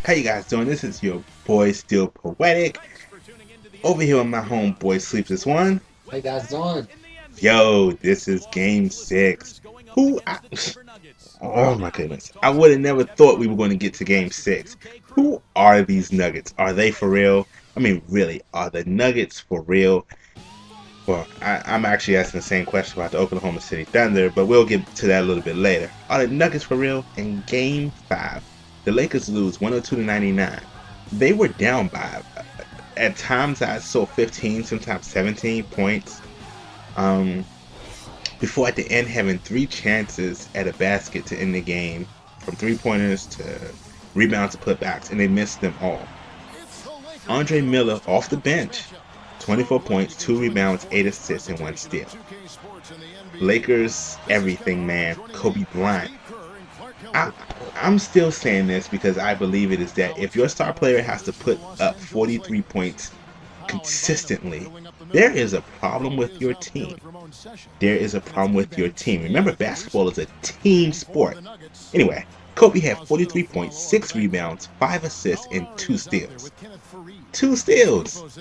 How you guys doing? This is your boy Still Poetic over here with my homeboy Sleepless One. Hey guys, doing? Yo, this is Game 6. Oh my goodness. I would have never thought we were going to get to Game 6. Who are these Nuggets? Are they for real? I mean, really, are the Nuggets for real? Well, I'm actually asking the same question about the Oklahoma City Thunder, but we'll get to that a little bit later. Are the Nuggets for real? In Game 5, the Lakers lose 102 to 99. They were down by, at times I saw 15, sometimes 17 points. Um, Before at the end having three chances at a basket to end the game, from three-pointers to rebounds to putbacks, and they missed them all. Andre Miller off the bench, 24 points, 2 rebounds, 8 assists, and 1 steal. Lakers everything man, Kobe Bryant. I, I'm still saying this because I believe it is that if your star player has to put up 43 points consistently, there is a problem with your team. There is a problem with your team. Remember, basketball is a team sport. Anyway, Kobe had 43 points, 6 rebounds, 5 assists, and 2 steals. 2 steals!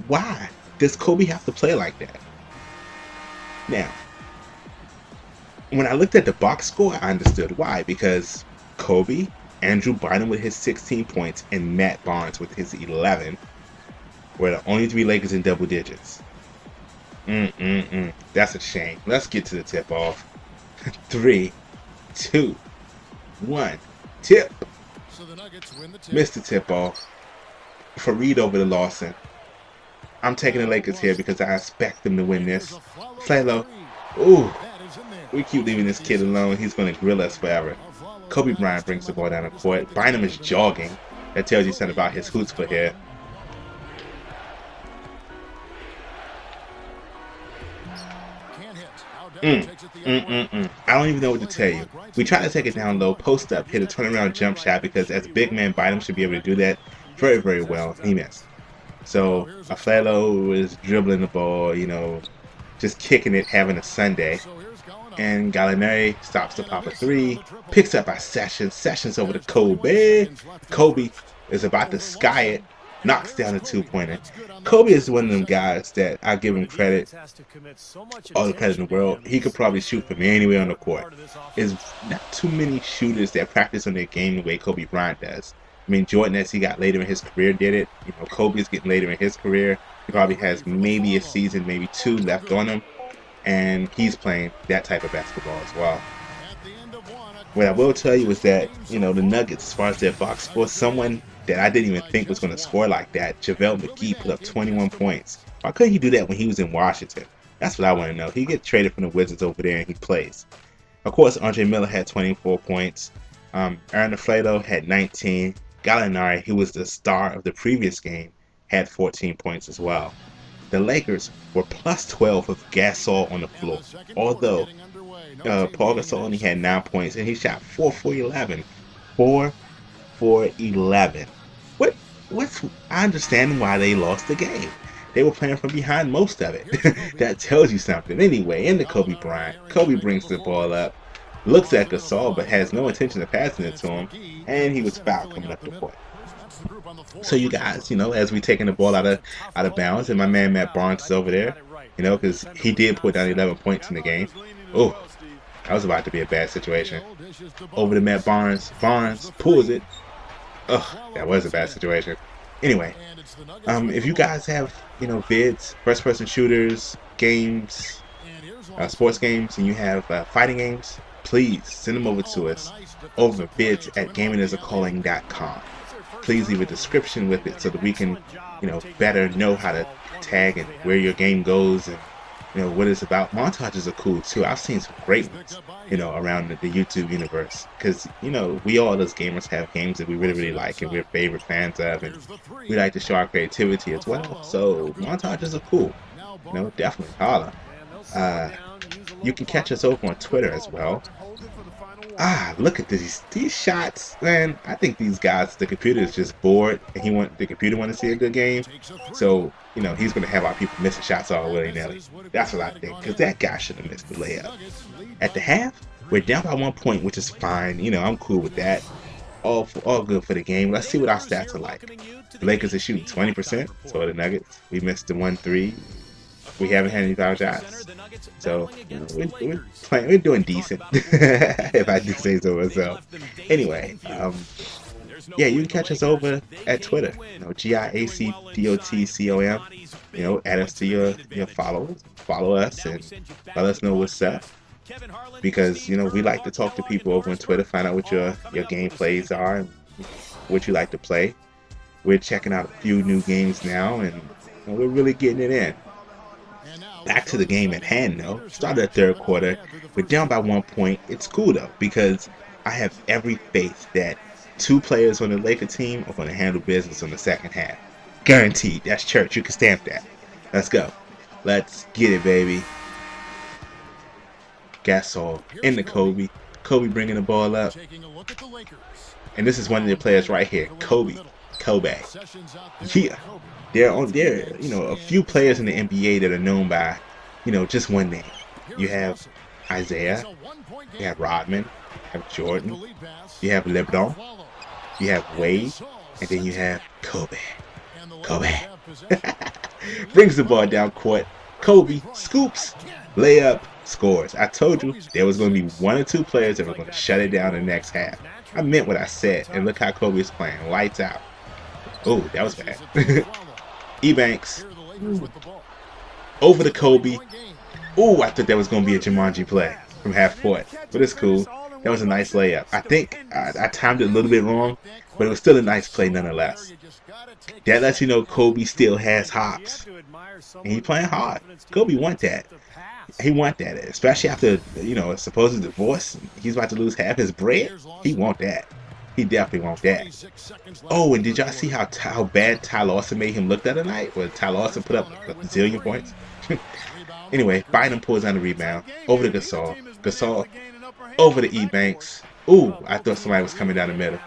Why does Kobe have to play like that? Now, when I looked at the box score, I understood why. Because Kobe, Andrew Bynum with his 16 points, and Matt Barnes with his 11 were the only 3 Lakers in double digits. That's a shame. Let's get to the tip off. 3, 2, 1. Tip. Missed the tip off. Fareed over to Lawson. I'm taking the Lakers here because I expect them to win this. Play low. Ooh. We keep leaving this kid alone. He's going to grill us forever. Kobe Bryant brings the ball down the court. Bynum is jogging. That tells you something about his chutzpah here. I don't even know what to tell you. We tried to take it down low, post up, hit a turnaround jump shot because as a big man, Bynum should be able to do that very, very well. He missed. So Aflalo is dribbling the ball, just kicking it, having a Sunday. And Gallinari stops to pop a 3, picks up by Sessions. Sessions over to Kobe. Kobe is about to sky it, knocks down a 2-pointer. Kobe is one of them guys that I give him credit, all the credit in the world. He could probably shoot from anywhere on the court. There's not too many shooters that practice on their game the way Kobe Bryant does. I mean, Jordan, as he got later in his career, did it. Kobe is getting later in his career. He probably has maybe a season, maybe 2 left on him. And he's playing that type of basketball as well. What I will tell you is that, the Nuggets, as far as their box score, someone that I didn't even think was going to score like that, JaVale McGee, put up 21 points. Why couldn't he do that when he was in Washington? That's what I want to know. He gets traded from the Wizards over there and he plays. Of course, Andre Miller had 24 points. Aaron Aflalo had 19. Gallinari, who was the star of the previous game, had 14 points as well. The Lakers were plus 12 with Gasol on the floor, although Paul Gasol only had 9 points and he shot 4 for 11. 4 for 11. I understand why they lost the game. They were playing from behind most of it. That tells you something. Anyway, into Kobe Bryant. Kobe brings the ball up, looks at Gasol but has no intention of passing it to him, and he was fouled coming up the court. So you guys, as we taking the ball out of bounds, and my man Matt Barnes is over there, because he did put down 11 points in the game. Oh, that was about to be a bad situation. Over to Matt Barnes. Barnes pulls it. Ugh, that was a bad situation. Anyway, if you guys have, vids, first-person shooters, games, sports games, and you have fighting games, please send them over to us over vids at gamingisacalling.com. Please leave a description with it so that we can, better know how to tag and where your game goes and, what it's about. Montages are cool too. I've seen some great ones, around the YouTube universe because, we all as gamers have games that we really, really like and we're favorite fans of, and we like to show our creativity as well. So montages are cool. Definitely holla. You can catch us over on Twitter as well. Look at these shots, man. I think these guys, the computer is just bored, and the computer want to see a good game. So, he's going to have our people missing shots all willy-nilly. That's what I think, because that guy should have missed the layup. At the half, we're down by 1 point, which is fine. I'm cool with that. all good for the game. Let's see what our stats are like. The Lakers are shooting 20%, so are the Nuggets. We missed the 1-3. We haven't had any foul shots, so you know, we're playing. We're doing decent, if I do say so myself. Anyway, yeah, you can catch us over at Twitter. You know, GIACDOTCOM. You know, add us to your followers. Follow us and let us know what's up. Because you know we like to talk to people over on Twitter, find out what your gameplays are and what you like to play. We're checking out a few new games now, and you know, we're really getting it in. Back to the game at hand, though. Started the third quarter. We're down by 1 point. It's cool though because I have every faith that 2 players on the Laker team are going to handle business on the second half. Guaranteed. That's church. You can stamp that. Let's go. Let's get it, baby. Gasol into Kobe. Kobe bringing the ball up. And this is one of the players right here. Kobe. Yeah. There are, you know, a few players in the NBA that are known by, you know, just one name. You have Isaiah. You have Rodman. You have Jordan. You have LeBron. You have Wade. And then you have Kobe. Brings the ball down court. Kobe scoops. Layup. Scores. I told you there was going to be 1 or 2 players that were going to shut it down in the next half. I meant what I said, and look how Kobe is playing. Lights out. Oh, that was bad. Ebanks. Over to Kobe. Oh, I thought that was going to be a Jumanji play from half court, but it's cool. That was a nice layup. I think I timed it a little bit wrong, but it was still a nice play nonetheless. That lets you know Kobe still has hops, and he's playing hard. Kobe want that. He want that, especially after, you know, a supposed divorce. He's about to lose half his bread. He want that. He definitely want that. Oh, and did y'all see how bad Ty Lawson made him look the other night? Where Ty Lawson put up a zillion points? Anyway, Bynum pulls on the rebound. Over to Gasol. Gasol over to Ebanks. Ooh, I thought somebody was coming down the middle.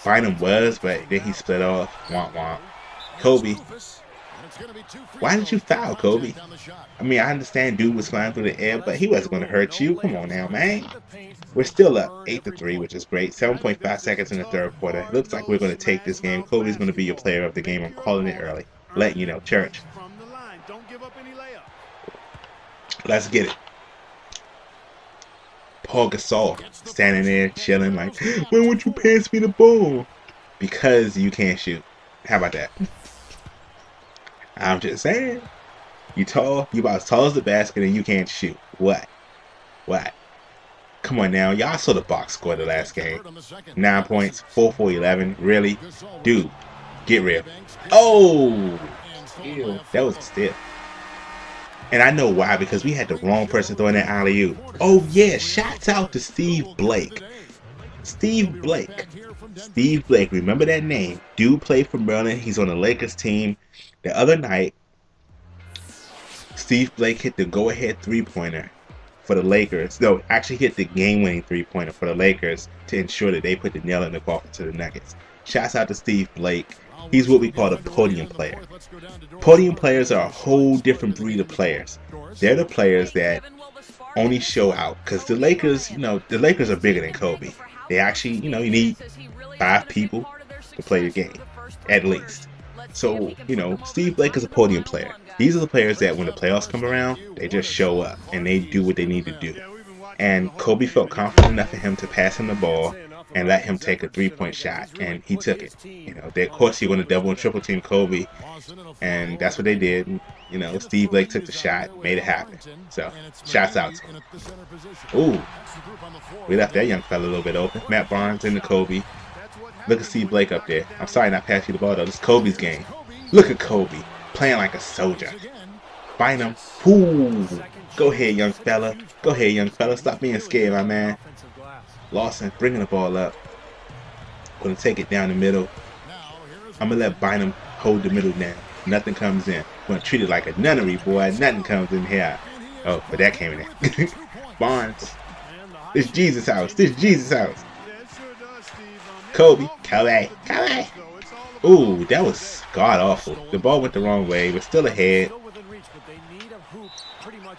Bynum was, but then he split off. Womp womp. Kobe. Why did you foul, Kobe? I mean, I understand dude was flying through the air, but he wasn't going to hurt you. Come on now, man. We're still up 8-3, which is great. 7.5 seconds in the third quarter. It looks like we're going to take this game. Kobe's going to be your player of the game. I'm calling it early. Letting you know, church. Let's get it. Paul Gasol standing there chilling like, when would you pass me the ball? Because you can't shoot. How about that? I'm just saying. You tall, you about as tall as the basket and you can't shoot. What? Come on now. Y'all saw the box score the last game. 9 points, 4 for 11. Really? Dude, get real. Oh! Ew, that was a steal. And I know why, because we had the wrong person throwing that alley-oop. Oh yeah, shouts out to Steve Blake. Steve Blake, remember that name? Dude played for Maryland. He's on the Lakers team. The other night, Steve Blake hit the go-ahead three-pointer for the Lakers. No, actually hit the game-winning three-pointer for the Lakers to ensure that they put the nail in the coffin to the Nuggets. Shouts out to Steve Blake. He's what we call a podium player. Podium players are a whole different breed of players. They're the players that only show out because the Lakers, you know, the Lakers are bigger than Kobe. They actually, you know, you need 5 people to play the game, at least. So, you know, Steve Blake is a podium player. These are the players that when the playoffs come around, they just show up and they do what they need to do. And Kobe felt confident enough for him to pass him the ball and let him take a 3-point shot, and he took it. You know, of course he wanted to double and triple team Kobe, and that's what they did. You know, Steve Blake took the shot, made it happen. So, shouts out to him. Ooh, we left that young fella a little bit open. Matt Barnes into Kobe. Look at Steve Blake up there. I'm sorry not passing you the ball though. This is Kobe's game. Look at Kobe playing like a soldier. Bynum. Ooh. Go ahead, young fella. Go ahead, young fella. Stop being scared, my man. Lawson bringing the ball up. Gonna take it down the middle. I'm gonna let Bynum hold the middle now. Nothing comes in. Gonna treat it like a nunnery, boy. Nothing comes in here. Oh, but that came in. Barnes. This Jesus house. Kobe. Ooh, that was god awful. The ball went the wrong way, but still ahead.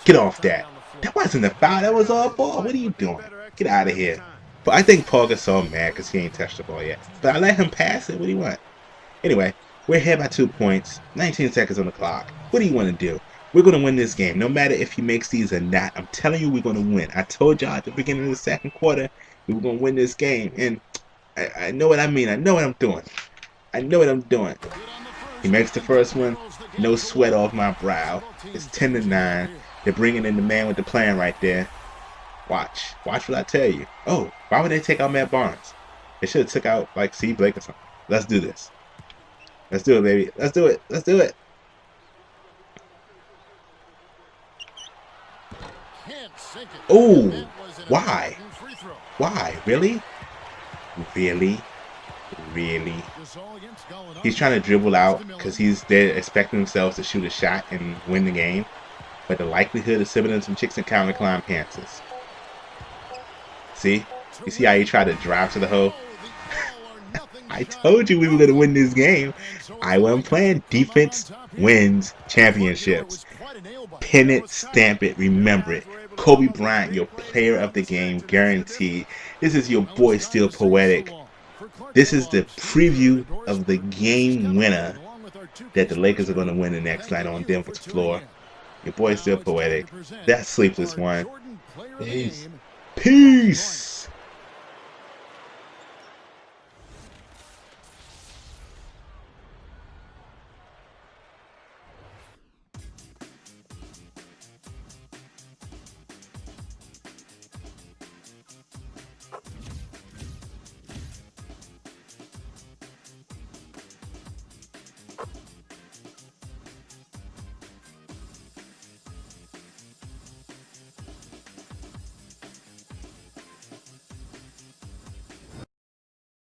Get off that. That wasn't a foul. That was all ball. What are you doing? Get out of here. But I think Paul Gasol mad because he ain't touched the ball yet. But I let him pass it. What do you want? Anyway, we're ahead by 2 points. 19 seconds on the clock. What do you want to do? We're going to win this game. No matter if he makes these or not. I'm telling you we're going to win. I told y'all at the beginning of the second quarter we were going to win this game. And I know what I mean. I know what I'm doing. I know what I'm doing. He makes the first one. No sweat off my brow. It's 10-9. They're bringing in the man with the plan right there. Watch. Watch what I tell you. Oh, why would they take out Matt Barnes? They should have took out, like, C. Blake or something. Let's do this. Let's do it, baby. Let's do it. Let's do it. Oh, why? Why? Really? Really? Really? He's trying to dribble out because they're expecting themselves to shoot a shot and win the game. But the likelihood of sipping in some chicks and counter climb Panthers. See? You see how he tried to drive to the hole? I told you we were going to win this game. I wasn't playing. Defense wins championships. Pin it, stamp it, remember it. Kobe Bryant, your player of the game, guaranteed. This is your boy Still Poetic. This is the preview of the game winner that the Lakers are going to win the next night on Denver's floor. Your boy Still Poetic. That sleepless one. Peace.